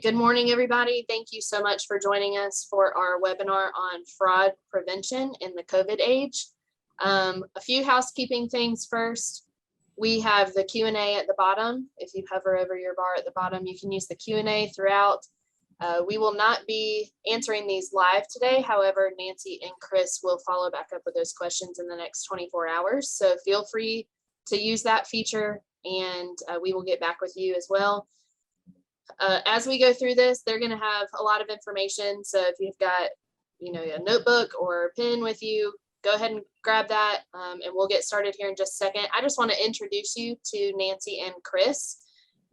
Good morning, everybody. Thank you so much for joining us for our webinar on fraud prevention in the COVID age. A few housekeeping things first. We have the Q&A at the bottom. If you hover over your bar at the bottom, you can use the Q&A throughout. We will not be answering these live today. However, Nancy and Chris will follow back up with those questions in the next 24 hours. So feel free to use that feature and we will get back with you as well. As we go through this, they're going to have a lot of information. So if you've got, a notebook or a pen with you, go ahead and grab that and we'll get started here in just a second. I just want to introduce you to Nancy and Chris.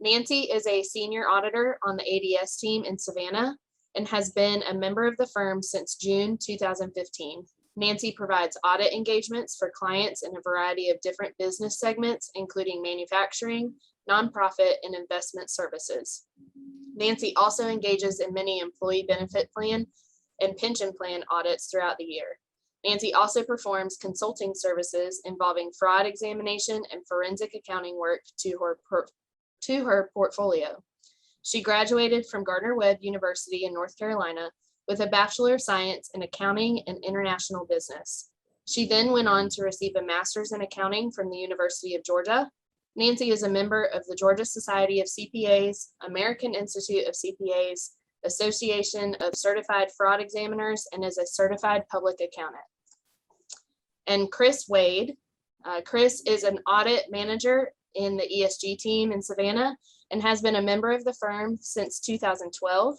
Nancy is a senior auditor on the ADS team in Savannah and has been a member of the firm since June 2015. Nancy provides audit engagements for clients in a variety of different business segments, including manufacturing, nonprofit, and investment services. Nancy also engages in many employee benefit plan and pension plan audits throughout the year. Nancy also performs consulting services involving fraud examination and forensic accounting work to her portfolio. She graduated from Gardner-Webb University in North Carolina with a Bachelor of Science in Accounting and International Business. She then went on to receive a Master's in Accounting from the University of Georgia. Nancy is a member of the Georgia Society of CPAs, American Institute of CPAs, Association of Certified Fraud Examiners, and is a certified public accountant. And Chris Wade. Chris is an audit manager in the ESG team in Savannah and has been a member of the firm since 2012.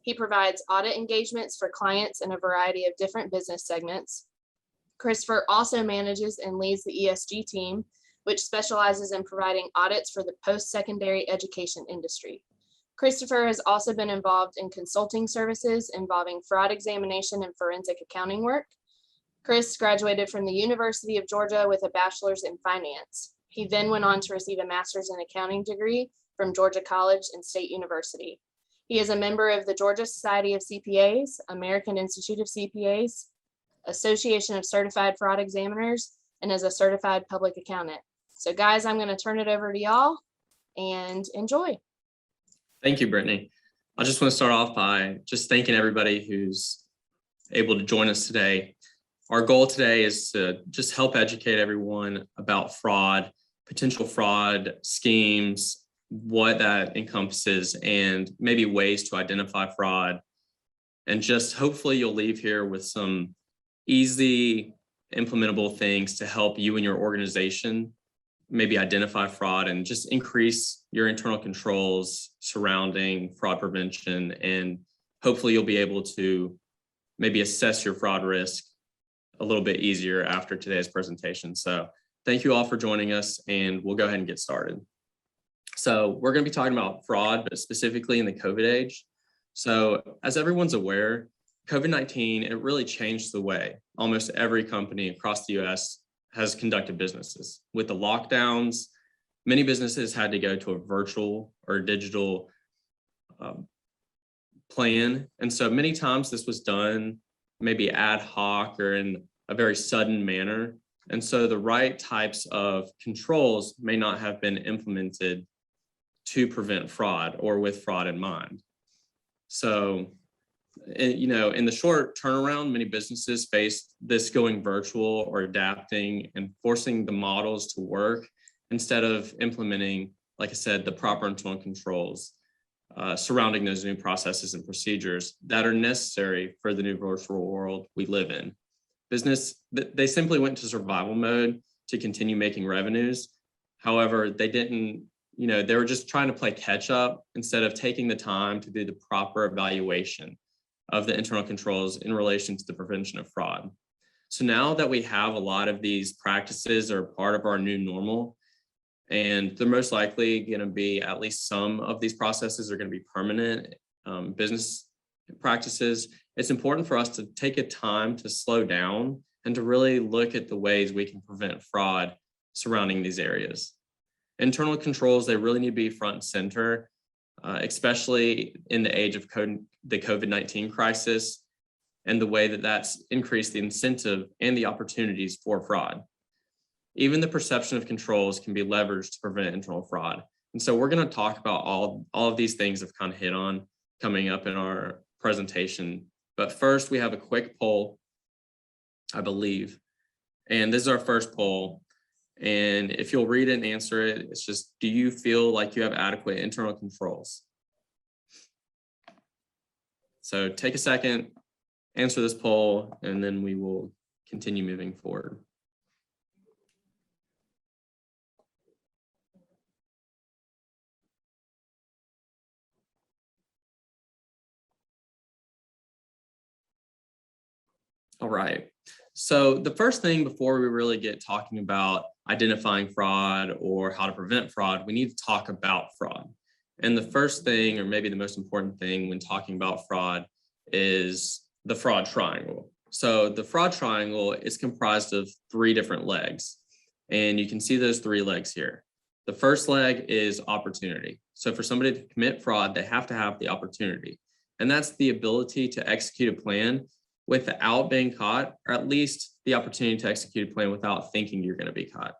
He provides audit engagements for clients in a variety of different business segments. Christopher also manages and leads the ESG team, which specializes in providing audits for the post-secondary education industry. Christopher has also been involved in consulting services involving fraud examination and forensic accounting work. Chris graduated from the University of Georgia with a bachelor's in finance. He then went on to receive a master's in accounting degree from Georgia College and State University. He is a member of the Georgia Society of CPAs, American Institute of CPAs, Association of Certified Fraud Examiners, and is a certified public accountant. So guys, I'm going to turn it over to y'all and enjoy. Thank you, Brittany. I just want to start off by just thanking everybody who's able to join us today. Our goal today is to just help educate everyone about fraud, potential fraud schemes, what that encompasses, and maybe ways to identify fraud. And just hopefully you'll leave here with some easy implementable things to help you and your organization maybe identify fraud and just increase your internal controls surrounding fraud prevention. And hopefully you'll be able to maybe assess your fraud risk a little bit easier after today's presentation. So thank you all for joining us, and we'll go ahead and get started. So we're going to be talking about fraud, but specifically in the COVID age. So as everyone's aware, COVID-19, it really changed the way almost every company across the US has conducted businesses. With the lockdowns, many businesses had to go to a virtual or digital plan. And so many times this was done maybe ad hoc or in a very sudden manner. And so the right types of controls may not have been implemented to prevent fraud or with fraud in mind. So, in the short turnaround, many businesses faced this going virtual or adapting and forcing the models to work instead of implementing, like I said, the proper internal controls surrounding those new processes and procedures that are necessary for the new virtual world we live in. They simply went to survival mode to continue making revenues. However, they didn't, they were just trying to play catch up instead of taking the time to do the proper evaluation of the internal controls in relation to the prevention of fraud. So now that we have a lot of these practices are part of our new normal, and they're most likely going to be, at least some of these processes are going to be permanent business practices, it's important for us to take a time to slow down and to really look at the ways we can prevent fraud surrounding these areas. Internal controls, they really need to be front and center, especially in the age of the COVID-19 crisis and the way that that's increased the incentive and the opportunities for fraud. Even the perception of controls can be leveraged to prevent internal fraud. And so we're going to talk about all of these things I've kind of hit on coming up in our presentation. But first, we have a quick poll, I believe. And this is our first poll. And if you'll read it and answer it, it's just, do you feel like you have adequate internal controls? So take a second, answer this poll, and then we will continue moving forward. All right. So the first thing before we really get talking about identifying fraud or how to prevent fraud, we need to talk about fraud. And the first thing, or maybe the most important thing when talking about fraud, is the fraud triangle. So the fraud triangle is comprised of 3 different legs, and you can see those 3 legs here. The first leg is opportunity. So for somebody to commit fraud, they have to have the opportunity, and that's the ability to execute a plan without being caught, or at least the opportunity to execute a plan without thinking you're going to be caught.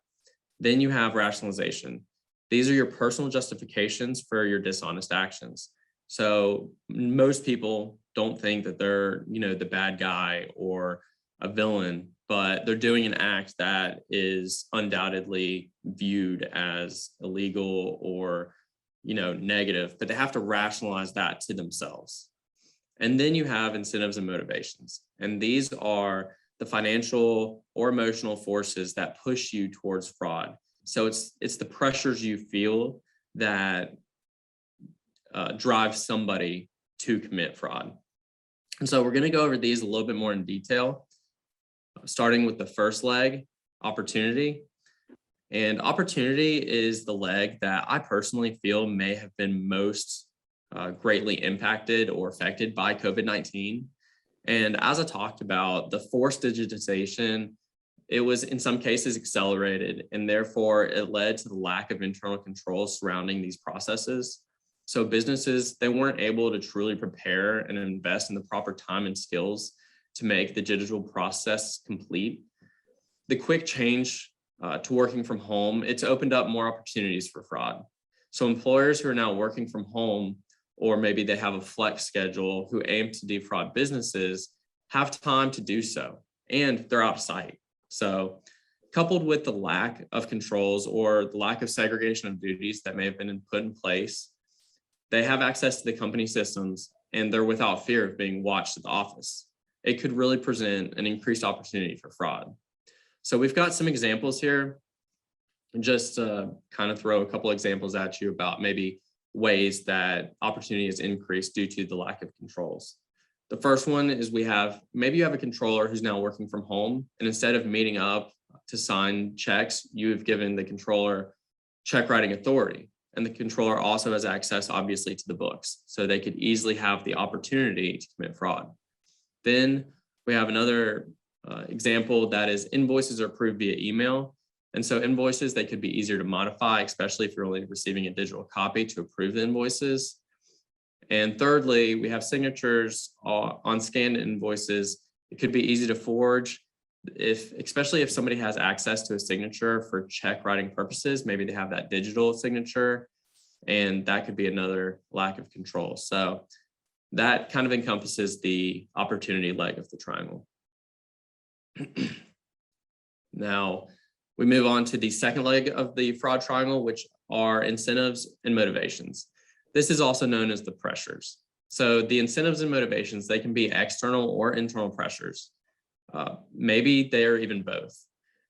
Then you have rationalization. These are your personal justifications for your dishonest actions. So most people don't think that they're, the bad guy or a villain, but they're doing an act that is undoubtedly viewed as illegal or, negative, but they have to rationalize that to themselves. And then you have incentives and motivations. And these are the financial or emotional forces that push you towards fraud. So it's the pressures you feel that drive somebody to commit fraud. And so we're going to go over these a little bit more in detail, starting with the first leg, opportunity. And opportunity is the leg that I personally feel may have been most greatly impacted or affected by COVID-19. And as I talked about, the forced digitization, it was in some cases accelerated, and therefore it led to the lack of internal controls surrounding these processes. So businesses, they weren't able to truly prepare and invest in the proper time and skills to make the digital process complete. The quick change to working from home, it's opened up more opportunities for fraud. So employers who are now working from home, or maybe they have a flex schedule who aim to defraud businesses, have time to do so, and they're out of sight. So coupled with the lack of controls or the lack of segregation of duties that may have been put in place, they have access to the company systems and they're without fear of being watched at the office. It could really present an increased opportunity for fraud. So we've got some examples here, and just kind of throw a couple examples at you about maybe ways that opportunity is increased due to the lack of controls. The first one is maybe you have a controller who's now working from home, and instead of meeting up to sign checks, you have given the controller check writing authority. And the controller also has access, obviously, to the books. So they could easily have the opportunity to commit fraud. Then we have another example that is invoices are approved via email. And so invoices, they could be easier to modify, especially if you're only receiving a digital copy to approve the invoices. And thirdly, we have signatures on scanned invoices. It could be easy to forge, especially if somebody has access to a signature for check writing purposes. Maybe they have that digital signature, and that could be another lack of control. So that kind of encompasses the opportunity leg of the triangle. Now, we move on to the second leg of the fraud triangle, which are incentives and motivations. This is also known as the pressures. So the incentives and motivations, they can be external or internal pressures. Maybe they're even both.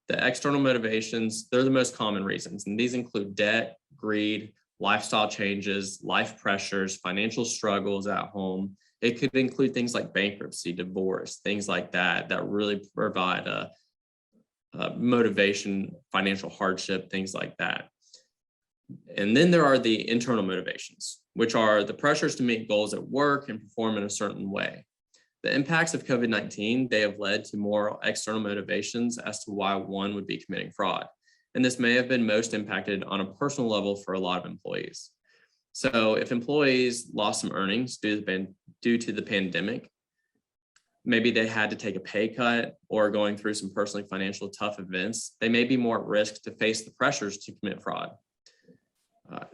The external motivations, they're the most common reasons, and these include debt, greed, lifestyle changes, life pressures, financial struggles at home. It could include things like bankruptcy, divorce, things like that really provide a motivation, financial hardship, things like that. And then there are the internal motivations, which are the pressures to meet goals at work and perform in a certain way. The impacts of COVID-19, they have led to more external motivations as to why one would be committing fraud. And this may have been most impacted on a personal level for a lot of employees. So if employees lost some earnings due to the pandemic, maybe they had to take a pay cut or going through some personally financial tough events, they may be more at risk to face the pressures to commit fraud.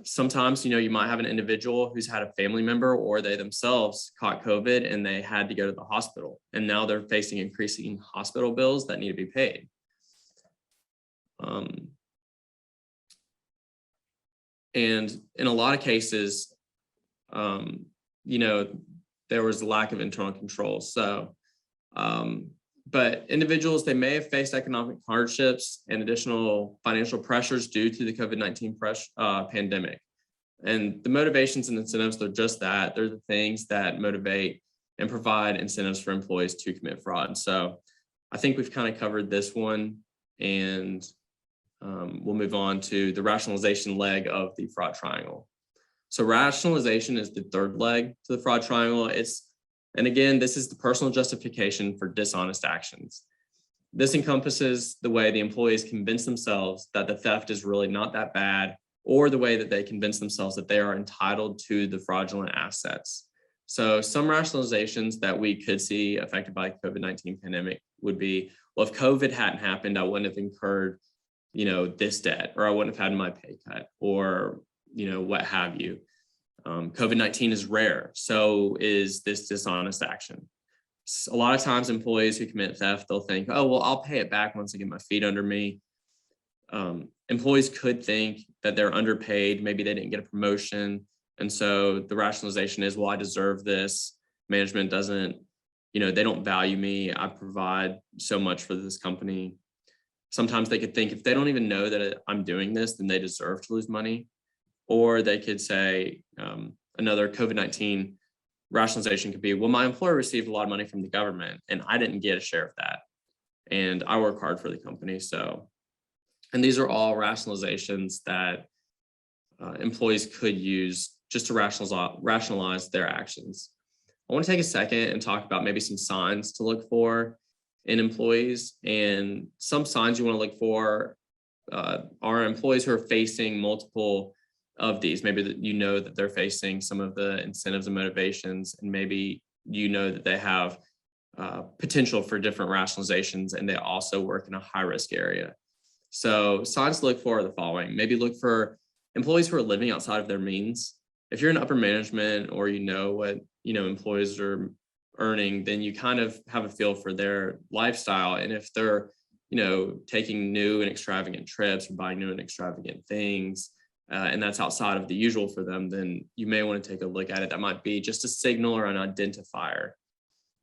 Sometimes, you might have an individual who's had a family member or they themselves caught COVID and they had to go to the hospital. And now they're facing increasing hospital bills that need to be paid. And in a lot of cases, there was a lack of internal controls. So, but individuals, they may have faced economic hardships and additional financial pressures due to the COVID-19 pandemic. And the motivations and incentives, they're just that. They're the things that motivate and provide incentives for employees to commit fraud. So I think we've kind of covered this one, and we'll move on to the rationalization leg of the fraud triangle. So rationalization is the third leg to the fraud triangle. And again, this is the personal justification for dishonest actions. This encompasses the way the employees convince themselves that the theft is really not that bad, or the way that they convince themselves that they are entitled to the fraudulent assets. So some rationalizations that we could see affected by COVID-19 pandemic would be, well, if COVID hadn't happened, I wouldn't have incurred, this debt, or I wouldn't have had my pay cut, or, what have you. COVID-19 is rare, so is this dishonest action. A lot of times employees who commit theft, they'll think, oh, well, I'll pay it back once I get my feet under me. Employees could think that they're underpaid. Maybe they didn't get a promotion. And so the rationalization is, well, I deserve this. Management doesn't, they don't value me. I provide so much for this company. Sometimes they could think if they don't even know that I'm doing this, then they deserve to lose money. Or they could say, another COVID-19 rationalization could be, well, my employer received a lot of money from the government and I didn't get a share of that. And I work hard for the company. So, and these are all rationalizations that employees could use just to rationalize their actions. I want to take a second and talk about maybe some signs to look for in employees. And some signs you want to look for are employees who are facing multiple of these. Maybe that that they're facing some of the incentives and motivations, and maybe that they have potential for different rationalizations, and they also work in a high risk area. So signs to look for are the following. Maybe look for employees who are living outside of their means. If you're in upper management, or what employees are earning, then you kind of have a feel for their lifestyle. And if they're taking new and extravagant trips or buying new and extravagant things, and that's outside of the usual for them, then you may want to take a look at it. That might be just a signal or an identifier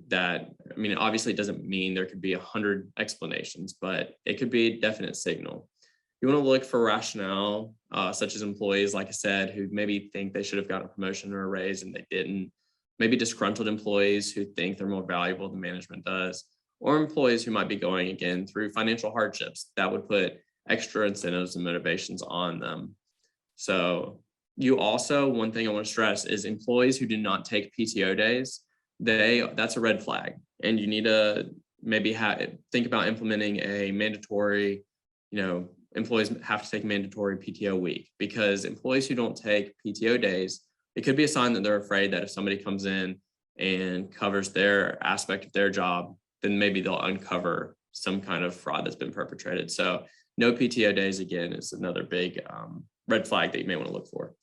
that, obviously it doesn't mean there could be 100 explanations, but it could be a definite signal. You want to look for rationale, such as employees, like I said, who maybe think they should have gotten a promotion or a raise and they didn't. Maybe disgruntled employees who think they're more valuable than management does, or employees who might be going again through financial hardships that would put extra incentives and motivations on them. So one thing I want to stress is employees who do not take PTO days, that's a red flag. And you need to maybe think about implementing a mandatory, employees have to take a mandatory PTO week, because employees who don't take PTO days, it could be a sign that they're afraid that if somebody comes in and covers their aspect of their job, then maybe they'll uncover some kind of fraud that's been perpetrated. So no PTO days, again, is another big red flag that you may want to look for.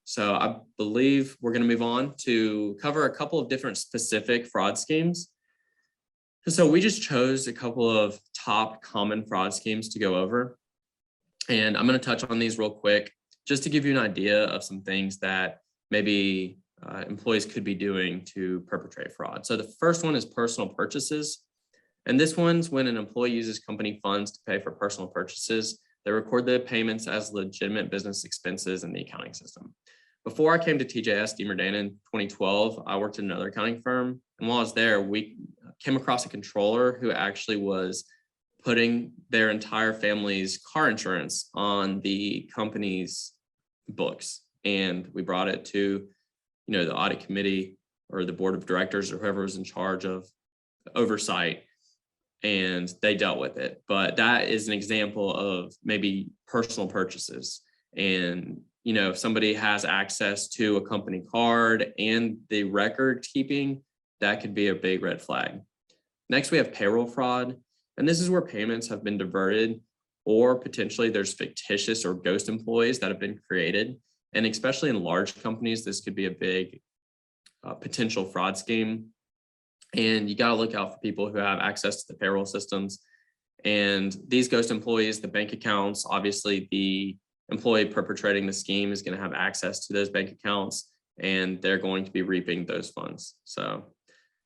So I believe we're going to move on to cover a couple of different specific fraud schemes. So we just chose a couple of top common fraud schemes to go over. And I'm going to touch on these real quick, just to give you an idea of some things that maybe employees could be doing to perpetrate fraud. So the first one is personal purchases. And this one's when an employee uses company funds to pay for personal purchases. They record the payments as legitimate business expenses in the accounting system. Before I came to TJS Deemer Dana in 2012, I worked at another accounting firm. And while I was there, we came across a controller who actually was putting their entire family's car insurance on the company's books. And we brought it to, the audit committee or the board of directors or whoever was in charge of oversight, and they dealt with it. But that is an example of maybe personal purchases. And, if somebody has access to a company card and the record keeping, that could be a big red flag. Next, we have payroll fraud. And this is where payments have been diverted, or potentially there's fictitious or ghost employees that have been created. And especially in large companies, this could be a big potential fraud scheme. And you got to look out for people who have access to the payroll systems. And these ghost employees, the bank accounts, obviously the employee perpetrating the scheme is going to have access to those bank accounts, and they're going to be reaping those funds. So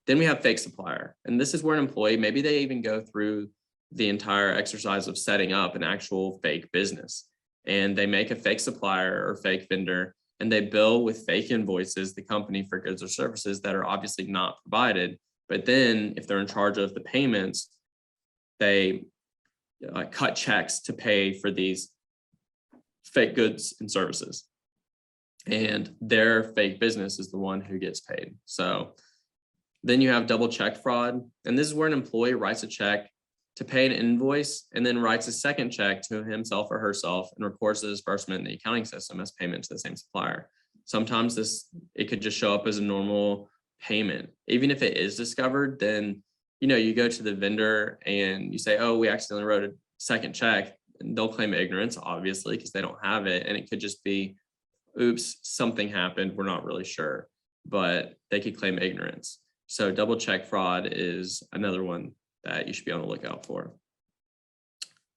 then we have fake supplier. And this is where an employee, maybe they even go through the entire exercise of setting up an actual fake business. And they make a fake supplier or fake vendor, and they bill with fake invoices the company for goods or services that are obviously not provided. But then if they're in charge of the payments, they cut checks to pay for these fake goods and services. And their fake business is the one who gets paid. So then you have double check fraud. And this is where an employee writes a check to pay an invoice and then writes a second check to himself or herself and records the disbursement in the accounting system as payment to the same supplier. Sometimes it could just show up as a normal payment. Even if it is discovered, then you go to the vendor and you say, oh, we accidentally wrote a second check, and they'll claim ignorance, obviously, because they don't have it. And it could just be, oops, something happened, we're not really sure, but they could claim ignorance. So double check fraud is another one that you should be on the lookout for.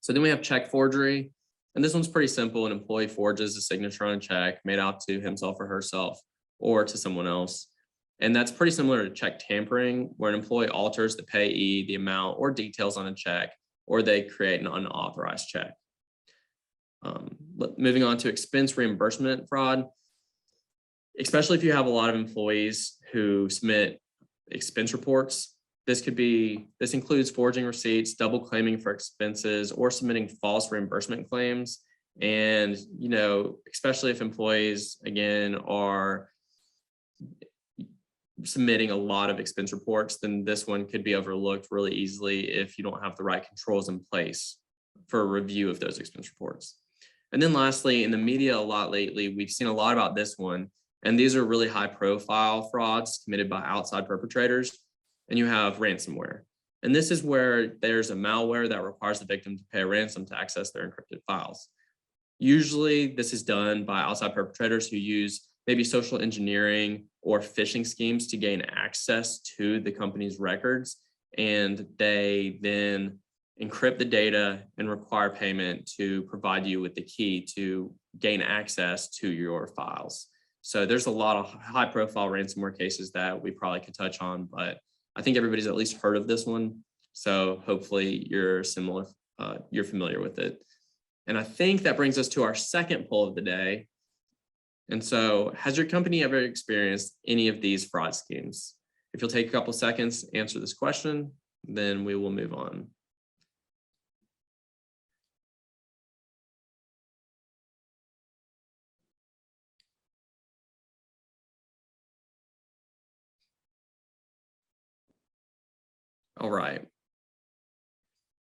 So then we have check forgery. And this one's pretty simple. An employee forges a signature on a check made out to himself or herself or to someone else. And that's pretty similar to check tampering, where an employee alters the payee, the amount, or details on a check, or they create an unauthorized check. Moving on to expense reimbursement fraud, especially if you have a lot of employees who submit expense reports. This includes forging receipts, double claiming for expenses, or submitting false reimbursement claims. And, especially if employees, again, are submitting a lot of expense reports, then this one could be overlooked really easily if you don't have the right controls in place for a review of those expense reports. And then lastly, in the media a lot lately, we've seen a lot about this one. And these are really high profile frauds committed by outside perpetrators. And you have ransomware. And this is where there's a malware that requires the victim to pay a ransom to access their encrypted files. Usually this is done by outside perpetrators who use maybe social engineering or phishing schemes to gain access to the company's records. And they then encrypt the data and require payment to provide you with the key to gain access to your files. So there's a lot of high profile ransomware cases that we probably could touch on, but I think everybody's at least heard of this one. So hopefully you're familiar with it. And I think that brings us to our second poll of the day. And so, has your company ever experienced any of these fraud schemes? If you'll take a couple seconds to answer this question, then we will move on. All right.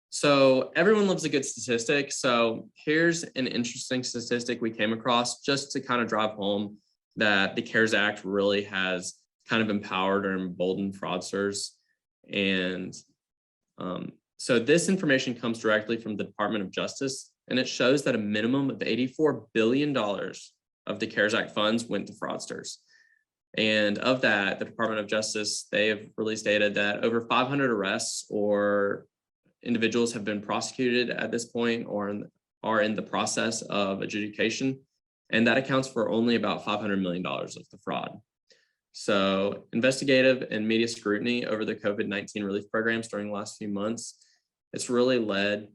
So everyone loves a good statistic. So here's an interesting statistic we came across just to kind of drive home that the CARES Act really has kind of empowered or emboldened fraudsters. And so this information comes directly from the Department of Justice, and it shows that a minimum of $84 billion of the CARES Act funds went to fraudsters. And of that, the Department of Justice, they have released data that over 500 arrests or individuals have been prosecuted at this point or are in the process of adjudication. And that accounts for only about $500 million of the fraud. So investigative and media scrutiny over the COVID-19 relief programs during the last few months, it's really led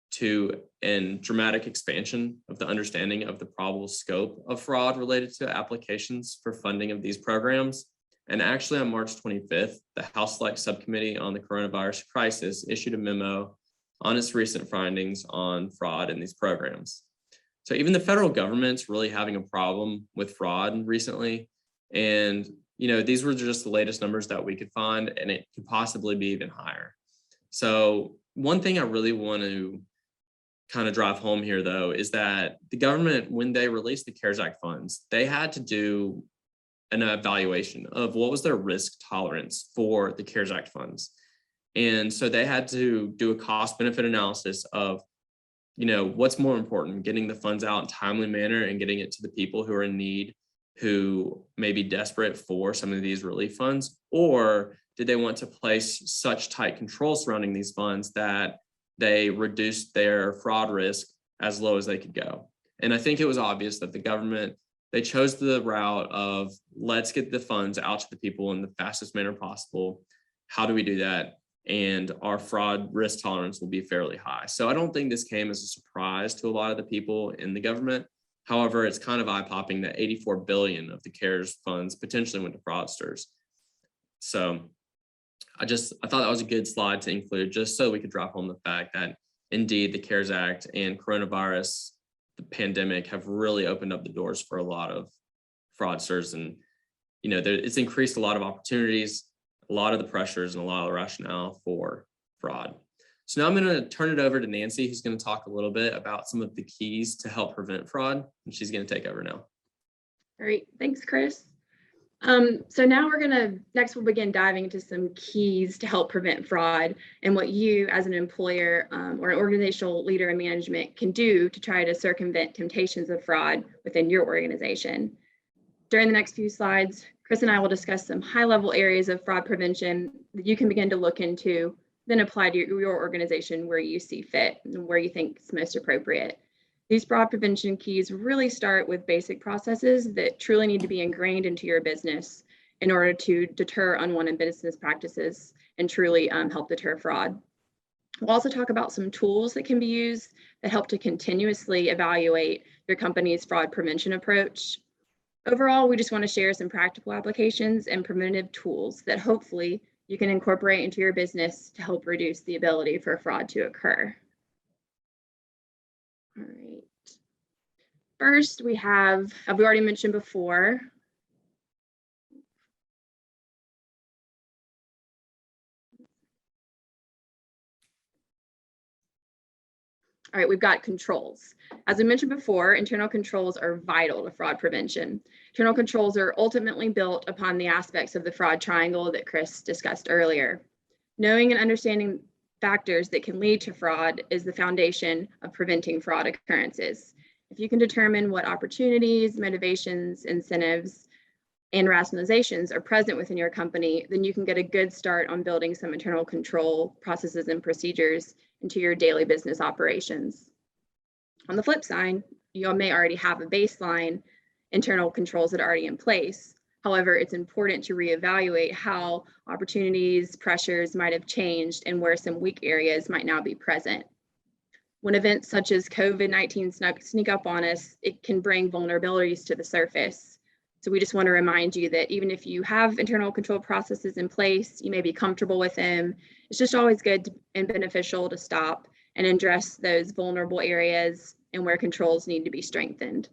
to a dramatic expansion of the understanding of the probable scope of fraud related to applications for funding of these programs. And actually on March 25th, the House Select Subcommittee on the Coronavirus Crisis issued a memo on its recent findings on fraud in these programs. So even the federal government's really having a problem with fraud recently. And, these were just the latest numbers that we could find, and it could possibly be even higher. So one thing I really want to kind of drive home here, though, is that the government, when they released the CARES Act funds, they had to do an evaluation of what was their risk tolerance for the CARES Act funds. And so they had to do a cost benefit analysis of what's more important, getting the funds out in a timely manner and getting it to the people who are in need, who may be desperate for some of these relief funds, or did they want to place such tight controls surrounding these funds that they reduced their fraud risk as low as they could go? And I think it was obvious that the government, they chose the route of let's get the funds out to the people in the fastest manner possible. How do we do that? And our fraud risk tolerance will be fairly high. So I don't think this came as a surprise to a lot of the people in the government. However, it's kind of eye-popping that 84 billion of the CARES funds potentially went to fraudsters. So I thought that was a good slide to include, just so we could drop home the fact that indeed the CARES Act and coronavirus, the pandemic, have really opened up the doors for a lot of fraudsters. And, it's increased a lot of opportunities, a lot of the pressures, and a lot of the rationale for fraud. So now I'm going to turn it over to Nancy, who's going to talk a little bit about some of the keys to help prevent fraud. And she's going to take over now. All right, thanks, Chris. So now we'll begin diving into some keys to help prevent fraud and what you as an employer or an organizational leader in management can do to try to circumvent temptations of fraud within your organization. During the next few slides, Chris and I will discuss some high-level areas of fraud prevention that you can begin to look into, then apply to your organization where you see fit and where you think is most appropriate. These fraud prevention keys really start with basic processes that truly need to be ingrained into your business in order to deter unwanted business practices and truly help deter fraud. We'll also talk about some tools that can be used that help to continuously evaluate your company's fraud prevention approach. Overall, we just want to share some practical applications and preventative tools that hopefully you can incorporate into your business to help reduce the ability for fraud to occur. All right. First, we already mentioned before, all right, we've got controls. As I mentioned before, internal controls are vital to fraud prevention. Internal controls are ultimately built upon the aspects of the fraud triangle that Chris discussed earlier. Knowing and understanding factors that can lead to fraud is the foundation of preventing fraud occurrences. If you can determine what opportunities, motivations, incentives, and rationalizations are present within your company, then you can get a good start on building some internal control processes and procedures into your daily business operations. On the flip side, you may already have a baseline internal controls that are already in place. However, it's important to reevaluate how opportunities, pressures might have changed and where some weak areas might now be present. When events such as COVID-19 sneak up on us, it can bring vulnerabilities to the surface. So we just want to remind you that even if you have internal control processes in place, you may be comfortable with them, it's just always good and beneficial to stop and address those vulnerable areas and where controls need to be strengthened.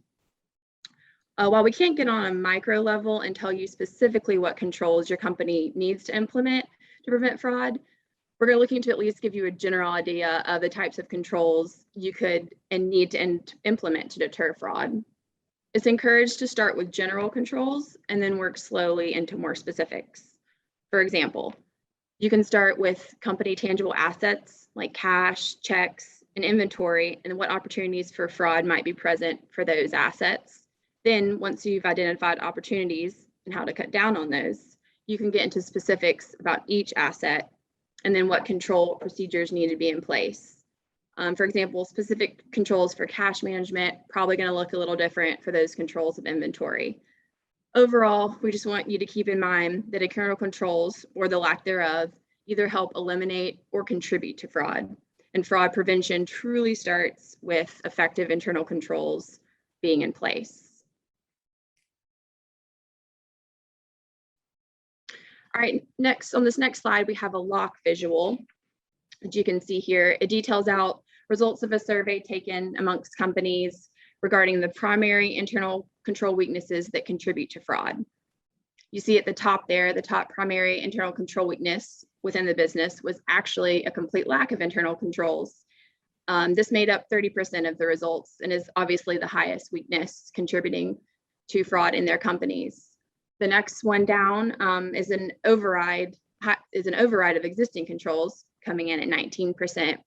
While we can't get on a micro level and tell you specifically what controls your company needs to implement to prevent fraud, we're looking to at least give you a general idea of the types of controls you could and need to implement to deter fraud. It's encouraged to start with general controls and then work slowly into more specifics. For example, you can start with company tangible assets like cash, checks, and inventory, and what opportunities for fraud might be present for those assets. Then once you've identified opportunities and how to cut down on those, you can get into specifics about each asset and then what control procedures need to be in place. For example, specific controls for cash management, probably going to look a little different for those controls of inventory. Overall, we just want you to keep in mind that internal controls, or the lack thereof, either help eliminate or contribute to fraud. And fraud prevention truly starts with effective internal controls being in place. All right, next on this next slide, we have a lock visual. As you can see here, it details out results of a survey taken amongst companies regarding the primary internal control weaknesses that contribute to fraud. You see at the top there, the top primary internal control weakness within the business was actually a complete lack of internal controls. This made up 30% of the results and is obviously the highest weakness contributing to fraud in their companies. The next one down is an override of existing controls, coming in at 19%.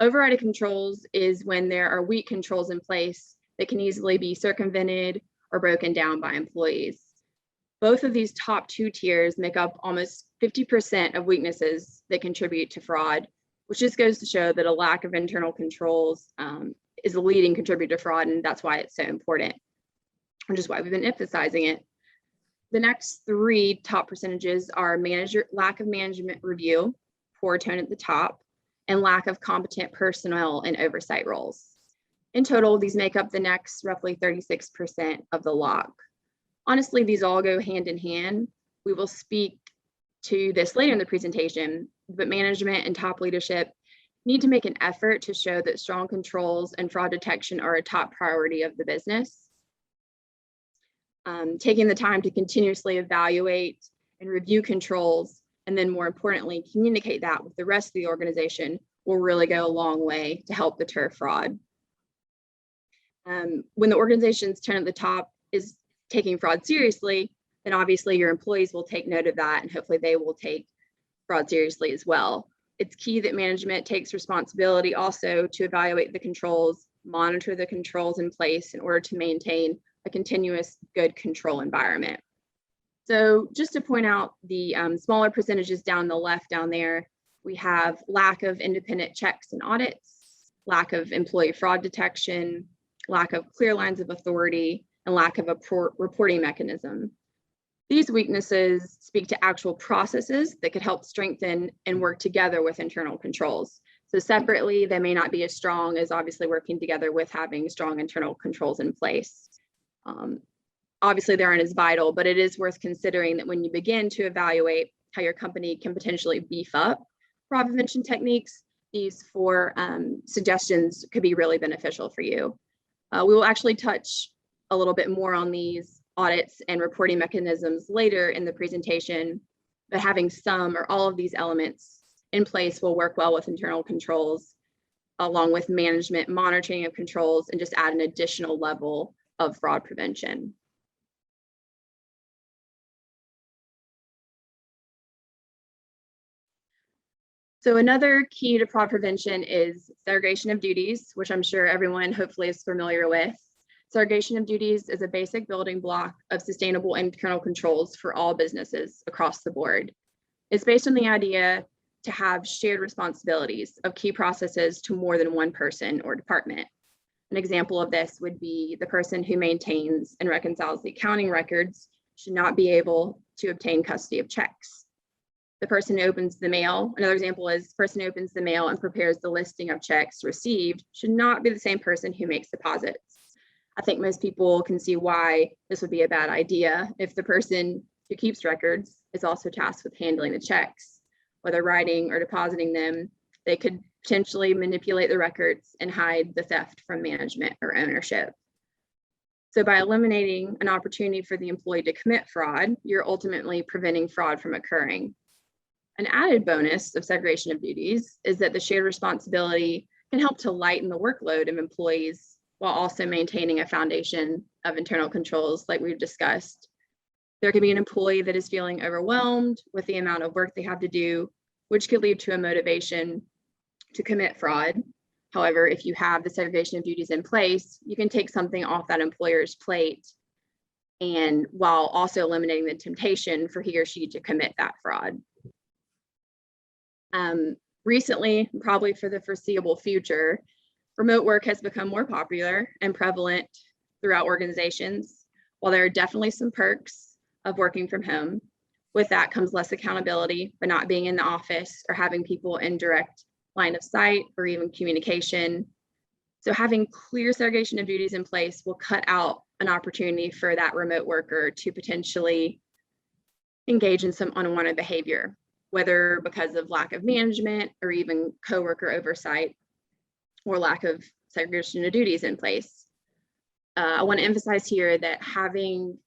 Overriding controls is when there are weak controls in place that can easily be circumvented or broken down by employees. Both of these top two tiers make up almost 50% of weaknesses that contribute to fraud, which just goes to show that a lack of internal controls is a leading contributor to fraud, and that's why it's so important, which is why we've been emphasizing it. The next three top percentages are lack of management review, poor tone at the top, and lack of competent personnel in oversight roles. In total, these make up the next roughly 36% of the log. Honestly, these all go hand in hand. We will speak to this later in the presentation, but management and top leadership need to make an effort to show that strong controls and fraud detection are a top priority of the business. Taking the time to continuously evaluate and review controls, and then more importantly, communicate that with the rest of the organization will really go a long way to help deter fraud. When the organization's tone at the top is taking fraud seriously, then obviously your employees will take note of that, and hopefully they will take fraud seriously as well. It's key that management takes responsibility also to evaluate the controls, monitor the controls in place in order to maintain a continuous good control environment. So just to point out the smaller percentages down the left down there, we have lack of independent checks and audits, lack of employee fraud detection, lack of clear lines of authority, and lack of a reporting mechanism. These weaknesses speak to actual processes that could help strengthen and work together with internal controls. So separately, they may not be as strong as obviously working together with having strong internal controls in place. Obviously, they aren't as vital, but it is worth considering that when you begin to evaluate how your company can potentially beef up fraud prevention techniques, these four suggestions could be really beneficial for you. We will actually touch a little bit more on these audits and reporting mechanisms later in the presentation, but having some or all of these elements in place will work well with internal controls, along with management monitoring of controls, and just add an additional level of fraud prevention. So another key to fraud prevention is segregation of duties, which I'm sure everyone hopefully is familiar with. Segregation of duties is a basic building block of sustainable internal controls for all businesses across the board. It's based on the idea to have shared responsibilities of key processes to more than one person or department. An example of this would be the person who maintains and reconciles the accounting records should not be able to obtain custody of checks. The person who opens the mail, another example is the person who opens the mail and prepares the listing of checks received should not be the same person who makes deposits. I think most people can see why this would be a bad idea if the person who keeps records is also tasked with handling the checks. Whether writing or depositing them, they could potentially manipulate the records and hide the theft from management or ownership. So by eliminating an opportunity for the employee to commit fraud, you're ultimately preventing fraud from occurring. An added bonus of segregation of duties is that the shared responsibility can help to lighten the workload of employees while also maintaining a foundation of internal controls like we've discussed. There could be an employee that is feeling overwhelmed with the amount of work they have to do, which could lead to a motivation to commit fraud. However, if you have the segregation of duties in place, you can take something off that employer's plate, and while also eliminating the temptation for he or she to commit that fraud. Recently, probably for the foreseeable future, remote work has become more popular and prevalent throughout organizations. While there are definitely some perks of working from home, with that comes less accountability for not being in the office or having people in direct line of sight or even communication. So having clear segregation of duties in place will cut out an opportunity for that remote worker to potentially engage in some unwanted behavior, whether because of lack of management or even coworker oversight or lack of segregation of duties in place. I want to emphasize here that having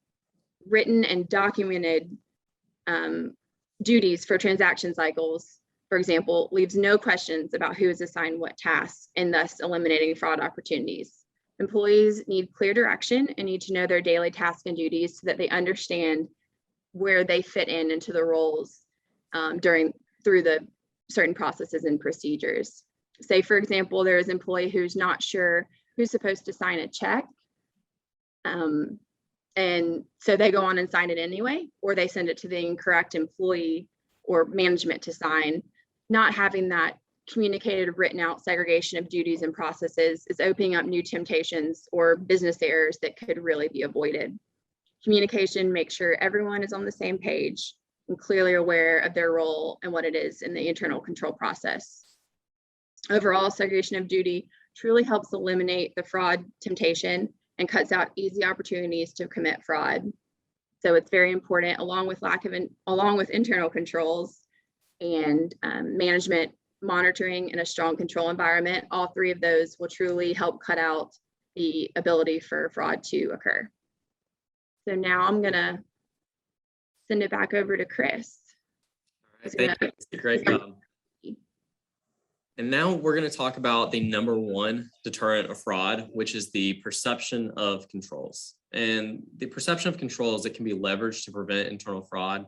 written and documented duties for transaction cycles, for example, leaves no questions about who is assigned what tasks, and thus eliminating fraud opportunities. Employees need clear direction and need to know their daily tasks and duties so that they understand where they fit into the roles through the certain processes and procedures. Say, for example, there is an employee who's not sure who's supposed to sign a check. And so they go on and sign it anyway, or they send it to the incorrect employee or management to sign. Not having that communicated, written out segregation of duties and processes is opening up new temptations or business errors that could really be avoided. Communication makes sure everyone is on the same page and clearly aware of their role and what it is in the internal control process. Overall, segregation of duty truly helps eliminate the fraud temptation and cuts out easy opportunities to commit fraud. So it's very important, along with internal controls and management monitoring in a strong control environment. All three of those will truly help cut out the ability for fraud to occur. So now I'm gonna send it back over to Chris. Thank you. It's a great job. And now we're going to talk about the number one deterrent of fraud, which is the perception of controls. And the perception of controls, it can be leveraged to prevent internal fraud.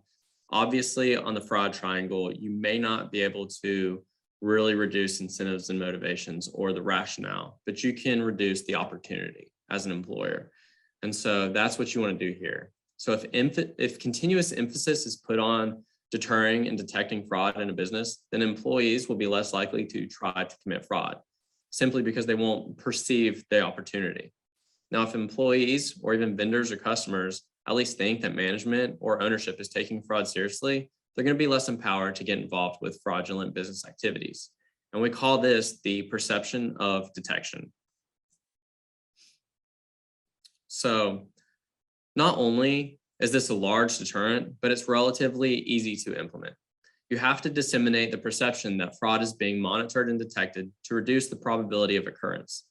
Obviously, on the fraud triangle, you may not be able to really reduce incentives and motivations or the rationale, but you can reduce the opportunity as an employer. And so that's what you want to do here. So if continuous emphasis is put on deterring and detecting fraud in a business, then employees will be less likely to try to commit fraud simply because they won't perceive the opportunity. Now, if employees or even vendors or customers at least think that management or ownership is taking fraud seriously, they're going to be less empowered to get involved with fraudulent business activities. And we call this the perception of detection. So not only is this a large deterrent, but it's relatively easy to implement. You have to disseminate the perception that fraud is being monitored and detected to reduce the probability of occurrence.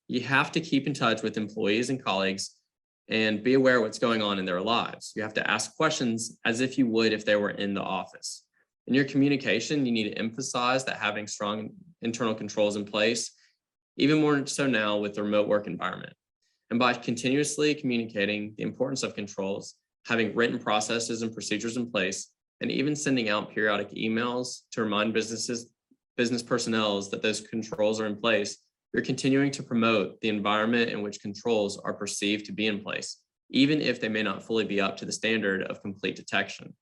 You have to keep in touch with employees and colleagues and be aware of what's going on in their lives. You have to ask questions as if you would if they were in the office. In your communication, you need to emphasize that having strong internal controls in place, even more so now with the remote work environment. And by continuously communicating the importance of controls, having written processes and procedures in place, and even sending out periodic emails to remind business personnel that those controls are in place, you're continuing to promote the environment in which controls are perceived to be in place, even if they may not fully be up to the standard of complete detection.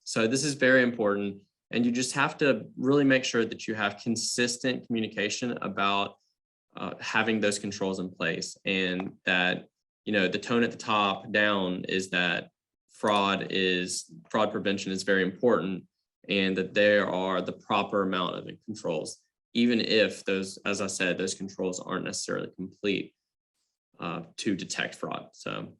So this is very important, and you just have to really make sure that you have consistent communication about having those controls in place, and that, you know, the tone at the top down is that fraud prevention is very important, and that there are the proper amount of controls, even if those, as I said, those controls aren't necessarily complete to detect fraud. So,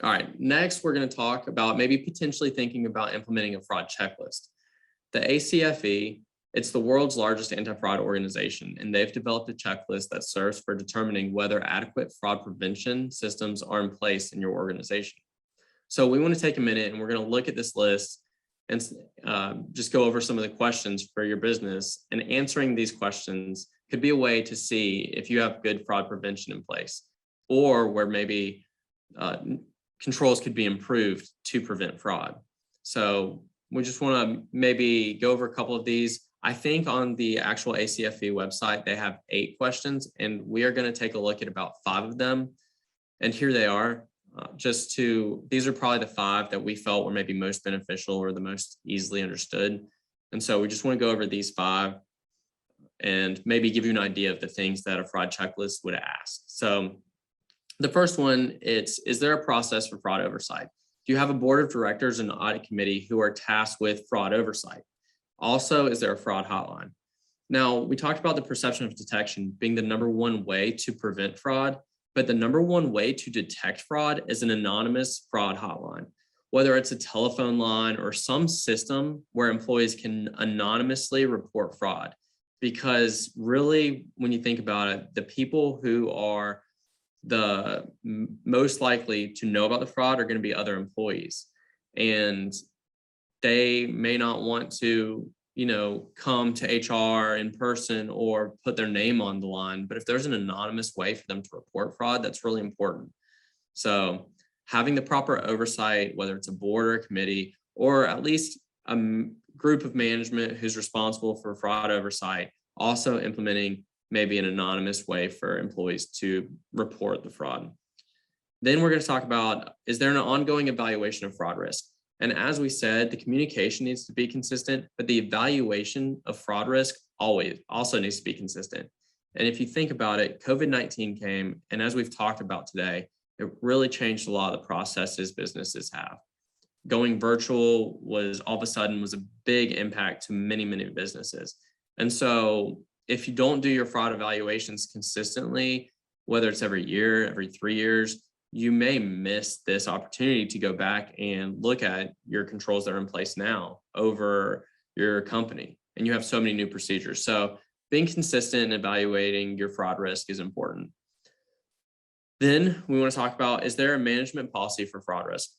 all right, next we're going to talk about maybe potentially thinking about implementing a fraud checklist. The ACFE, it's the world's largest anti-fraud organization, and they've developed a checklist that serves for determining whether adequate fraud prevention systems are in place in your organization. So we want to take a minute and we're going to look at this list and just go over some of the questions for your business. And answering these questions could be a way to see if you have good fraud prevention in place, or where maybe controls could be improved to prevent fraud. So we just want to maybe go over a couple of these. I think on the actual ACFE website, they have 8 questions, and we are going to take a look at about 5 of them. And here they are. These are probably the 5 that we felt were maybe most beneficial or the most easily understood. And so we just want to go over these 5 and maybe give you an idea of the things that a fraud checklist would ask. So the first one, is there a process for fraud oversight? Do you have a board of directors and an audit committee who are tasked with fraud oversight? Also, is there a fraud hotline? Now, we talked about the perception of detection being the number one way to prevent fraud, but the number one way to detect fraud is an anonymous fraud hotline, whether it's a telephone line or some system where employees can anonymously report fraud. Because really, when you think about it, the people who are the most likely to know about the fraud are going to be other employees. And they may not want to, come to HR in person or put their name on the line. But if there's an anonymous way for them to report fraud, that's really important. So having the proper oversight, whether it's a board or a committee, or at least group of management who's responsible for fraud oversight, also implementing maybe an anonymous way for employees to report the fraud. Then we're going to talk about, is there an ongoing evaluation of fraud risk? And as we said, the communication needs to be consistent, but the evaluation of fraud risk always also needs to be consistent. And if you think about it, COVID-19 came, and as we've talked about today, it really changed a lot of the processes businesses have. Going virtual was all of a sudden was a big impact to many, many businesses. And so if you don't do your fraud evaluations consistently, whether it's every year, every 3 years, you may miss this opportunity to go back and look at your controls that are in place now over your company. And you have so many new procedures. So being consistent and evaluating your fraud risk is important. Then we want to talk about, is there a management policy for fraud risk?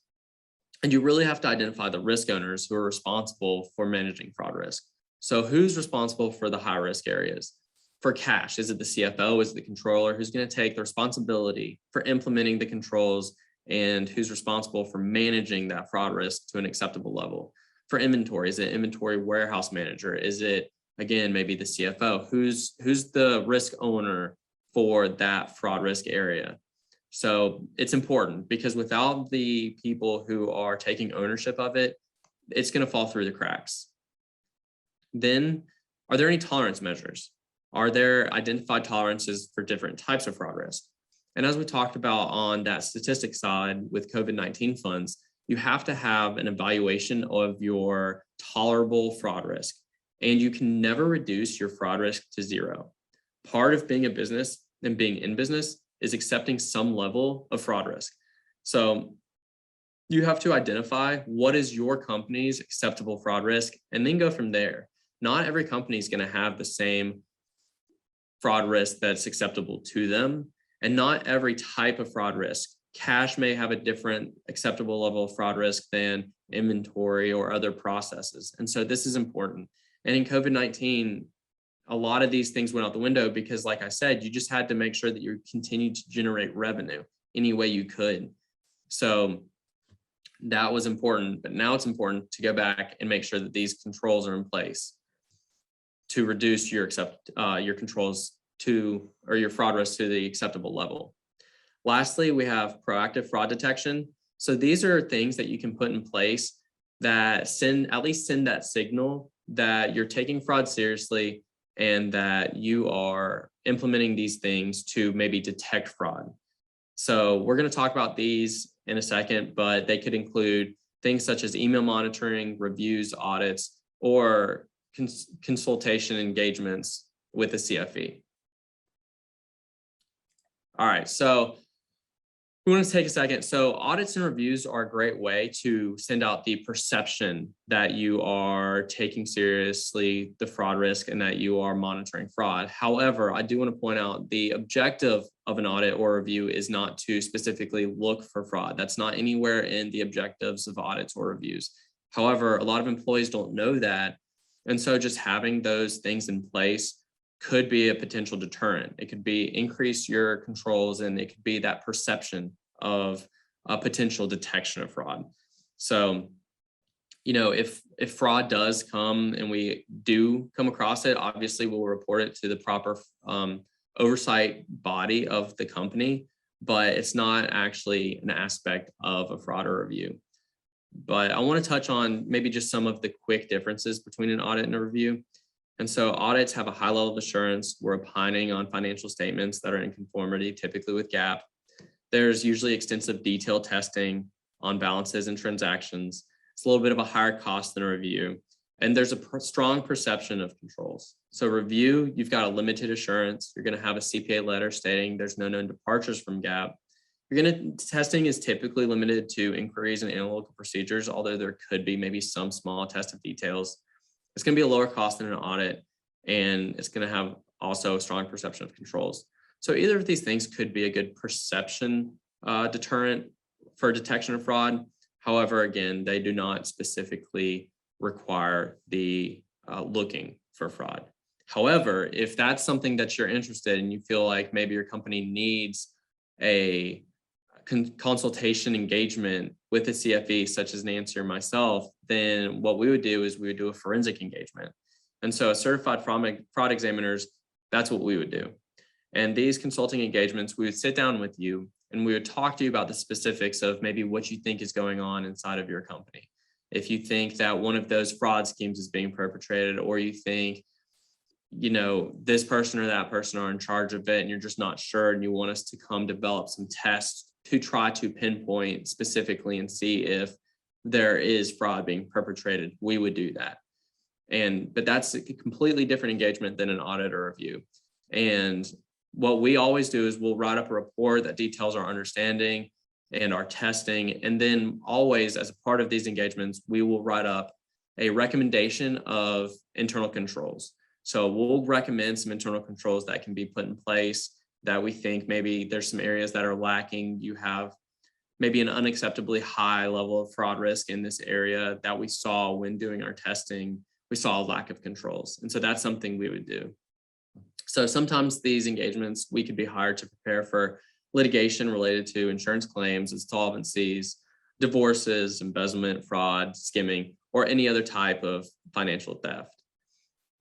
And you really have to identify the risk owners who are responsible for managing fraud risk. So who's responsible for the high risk areas? For cash, is it the CFO? Is it the controller? Who's going to take the responsibility for implementing the controls and who's responsible for managing that fraud risk to an acceptable level? For inventory, is it inventory warehouse manager? Is it, again, maybe the CFO? Who's the risk owner for that fraud risk area? So it's important because without the people who are taking ownership of it, it's going to fall through the cracks. Then, are there any tolerance measures? Are there identified tolerances for different types of fraud risk? And as we talked about on that statistic side with COVID-19 funds, you have to have an evaluation of your tolerable fraud risk, and you can never reduce your fraud risk to zero. Part of being a business and being in business is accepting some level of fraud risk. So you have to identify what is your company's acceptable fraud risk and then go from there. Not every company is going to have the same fraud risk that's acceptable to them, and not every type of fraud risk. Cash may have a different acceptable level of fraud risk than inventory or other processes. And so this is important. And in COVID-19, a lot of these things went out the window because, like I said, you just had to make sure that you continued to generate revenue any way you could. So that was important, but now it's important to go back and make sure that these controls are in place to reduce your controls to, or your fraud risk to the acceptable level. Lastly, we have proactive fraud detection. So these are things that you can put in place that at least send that signal that you're taking fraud seriously and that you are implementing these things to maybe detect fraud. So we're going to talk about these in a second, but they could include things such as email monitoring, reviews, audits, or consultation engagements with the CFE. All right, so we want to take a second. So audits and reviews are a great way to send out the perception that you are taking seriously the fraud risk and that you are monitoring fraud. However, I do want to point out the objective of an audit or review is not to specifically look for fraud. That's not anywhere in the objectives of audits or reviews. However, a lot of employees don't know that. And so just having those things in place could be a potential deterrent. It could be increase your controls, and it could be that perception of a potential detection of fraud. So, you know, if fraud does come and we do come across it, obviously we'll report it to the proper oversight body of the company, but it's not actually an aspect of a fraud or review. But I want to touch on maybe just some of the quick differences between an audit and a review. And so audits have a high level of assurance. We're opining on financial statements that are in conformity, typically with GAAP. There's usually extensive detailed testing on balances and transactions. It's a little bit of a higher cost than a review. And there's a strong perception of controls. So review, you've got a limited assurance. You're going to have a CPA letter stating there's no known departures from GAAP. Testing is typically limited to inquiries and analytical procedures, although there could be maybe some small test of details. It's going to be a lower cost than an audit, and it's going to have also a strong perception of controls. So either of these things could be a good perception deterrent for detection of fraud. However, again, they do not specifically require the looking for fraud. However, if that's something that you're interested in, you feel like maybe your company needs a consultation engagement with a CFE, such as Nancy or myself, then what we would do is we would do a forensic engagement. And so as certified fraud examiners, that's what we would do. And these consulting engagements, we would sit down with you and we would talk to you about the specifics of maybe what you think is going on inside of your company. If you think that one of those fraud schemes is being perpetrated, or you think, this person or that person are in charge of it and you're just not sure, and you want us to come develop some tests to try to pinpoint specifically and see if there is fraud being perpetrated, we would do that. But that's a completely different engagement than an audit or review. And what we always do is we'll write up a report that details our understanding and our testing. And then always, as a part of these engagements, we will write up a recommendation of internal controls. So we'll recommend some internal controls that can be put in place that we think maybe there's some areas that are lacking. You have maybe an unacceptably high level of fraud risk in this area that we saw when doing our testing. We saw a lack of controls. And so that's something we would do. So sometimes these engagements, we could be hired to prepare for litigation related to insurance claims, insolvencies, divorces, embezzlement, fraud, skimming, or any other type of financial theft.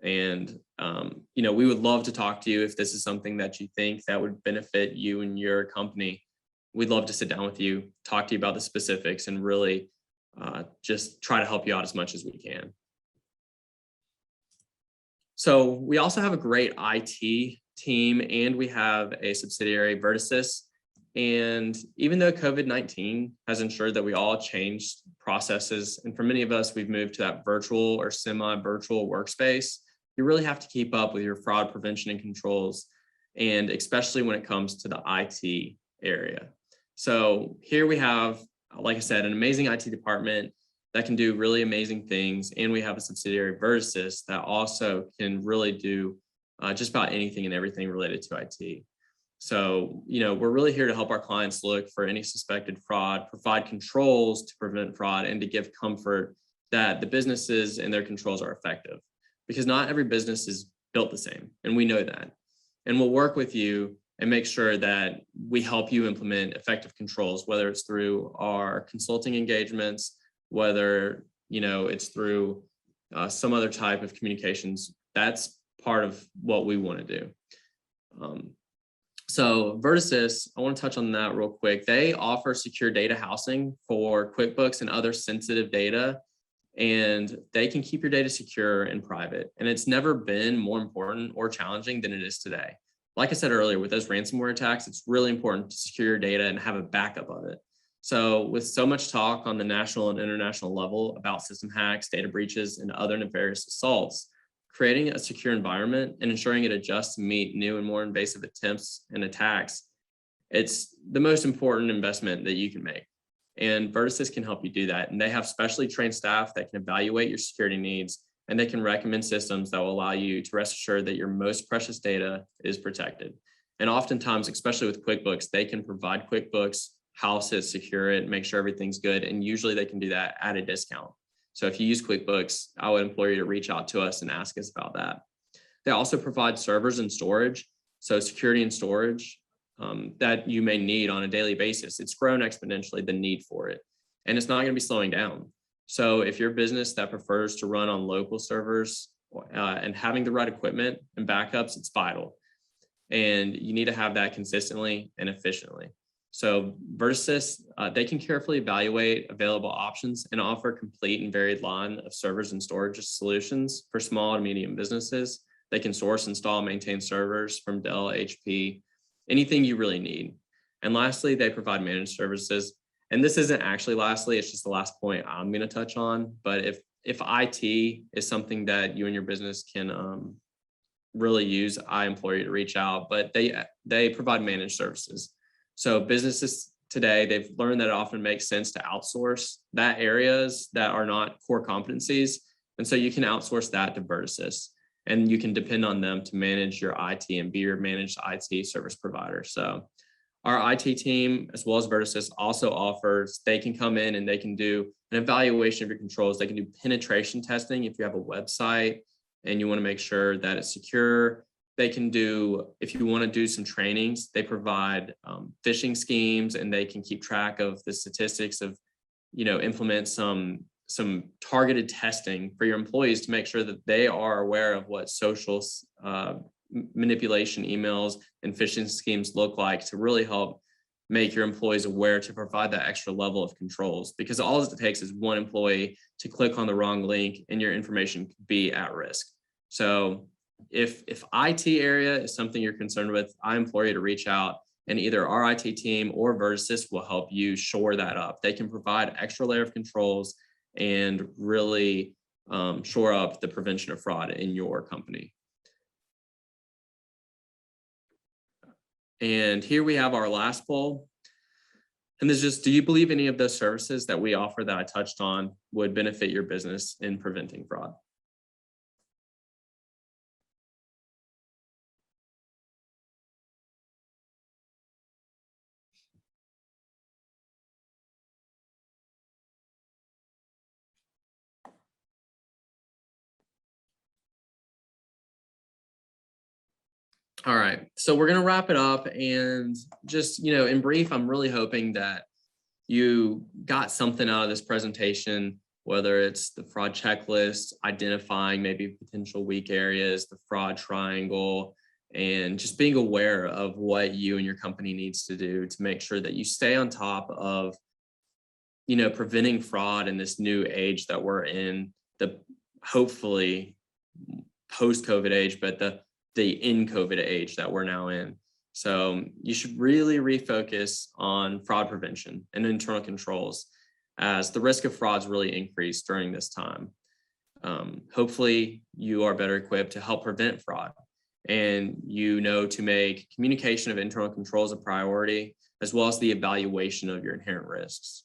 And, we would love to talk to you if this is something that you think that would benefit you and your company. We'd love to sit down with you, talk to you about the specifics, and really just try to help you out as much as we can. So we also have a great IT team, and we have a subsidiary, Vertices. And even though COVID-19 has ensured that we all changed processes, and for many of us, we've moved to that virtual or semi-virtual workspace, you really have to keep up with your fraud prevention and controls, and especially when it comes to the IT area. So here we have, like I said, an amazing IT department that can do really amazing things. And we have a subsidiary, Vertices, that also can really do just about anything and everything related to IT. So, we're really here to help our clients look for any suspected fraud, provide controls to prevent fraud, and to give comfort that the businesses and their controls are effective. Because not every business is built the same, and we know that. And we'll work with you and make sure that we help you implement effective controls, whether it's through our consulting engagements, whether it's through some other type of communications. That's part of what we want to do. So Vertices, I want to touch on that real quick. They offer secure data housing for QuickBooks and other sensitive data, and they can keep your data secure and private. And it's never been more important or challenging than it is today. Like I said earlier, with those ransomware attacks, it's really important to secure your data and have a backup of it. So with so much talk on the national and international level about system hacks, data breaches, and other nefarious assaults, creating a secure environment and ensuring it adjusts to meet new and more invasive attempts and attacks, it's the most important investment that you can make. And Vertices can help you do that. And they have specially trained staff that can evaluate your security needs, and they can recommend systems that will allow you to rest assured that your most precious data is protected. And oftentimes, especially with QuickBooks, they can provide QuickBooks, house it, secure it, make sure everything's good. And usually they can do that at a discount. So if you use QuickBooks, I would implore you to reach out to us and ask us about that. They also provide servers and storage. So security and storage that you may need on a daily basis. It's grown exponentially, the need for it, and it's not going to be slowing down. So if you're a business that prefers to run on local servers and having the right equipment and backups, it's vital. And you need to have that consistently and efficiently. So Vertices, they can carefully evaluate available options and offer a complete and varied line of servers and storage solutions for small and medium businesses. They can source, install, maintain servers from Dell, HP, anything you really need. And lastly, they provide managed services. And this isn't actually lastly, it's just the last point I'm going to touch on. But if IT is something that you and your business can really use, I implore you to reach out. But they provide managed services. So businesses today, they've learned that it often makes sense to outsource that areas that are not core competencies. And so you can outsource that to Vertices, and you can depend on them to manage your IT and be your managed IT service provider. So our IT team, as well as Vertices, also offers, they can come in and they can do an evaluation of your controls. They can do penetration testing if you have a website and you want to make sure that it's secure. They can do, if you want to do some trainings, they provide phishing schemes, and they can keep track of the statistics of implement some targeted testing for your employees to make sure that they are aware of what social manipulation emails and phishing schemes look like, to really help make your employees aware, to provide that extra level of controls, because all it takes is one employee to click on the wrong link and your information could be at risk. So if IT area is something you're concerned with, I implore you to reach out, and either our IT team or Vertices will help you shore that up. They can provide extra layer of controls and really shore up the prevention of fraud in your company. And here we have our last poll. And this is just, do you believe any of those services that we offer that I touched on would benefit your business in preventing fraud? All right, so we're going to wrap it up, and just, in brief, I'm really hoping that you got something out of this presentation, whether it's the fraud checklist, identifying maybe potential weak areas, the fraud triangle, and just being aware of what you and your company needs to do to make sure that you stay on top of, preventing fraud in this new age that we're in, the hopefully post-COVID age, but the in COVID age that we're now in. So you should really refocus on fraud prevention and internal controls, as the risk of frauds really increased during this time. Hopefully you are better equipped to help prevent fraud, and to make communication of internal controls a priority, as well as the evaluation of your inherent risks.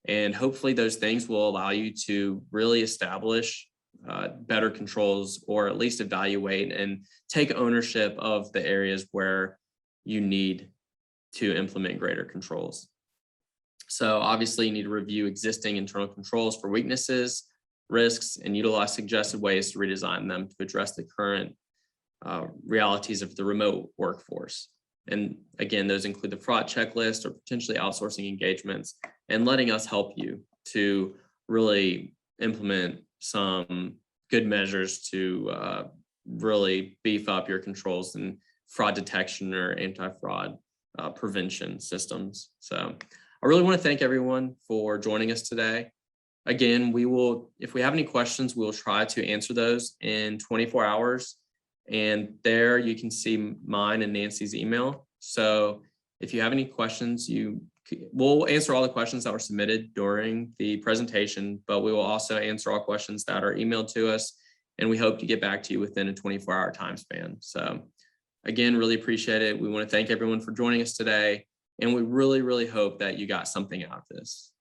And hopefully those things will allow you to really establish better controls, or at least evaluate and take ownership of the areas where you need to implement greater controls. So obviously you need to review existing internal controls for weaknesses, risks, and utilize suggested ways to redesign them to address the current realities of the remote workforce. And again, those include the fraud checklist or potentially outsourcing engagements, and letting us help you to really implement some good measures to really beef up your controls and fraud detection or anti-fraud prevention systems. So I really want to thank everyone for joining us today. Again, if we have any questions, we'll try to answer those in 24 hours. And there you can see mine and Nancy's email. So if you have any questions, we'll answer all the questions that were submitted during the presentation, but we will also answer all questions that are emailed to us, and we hope to get back to you within a 24-hour time span. So again, really appreciate it. We want to thank everyone for joining us today, and we really, really hope that you got something out of this.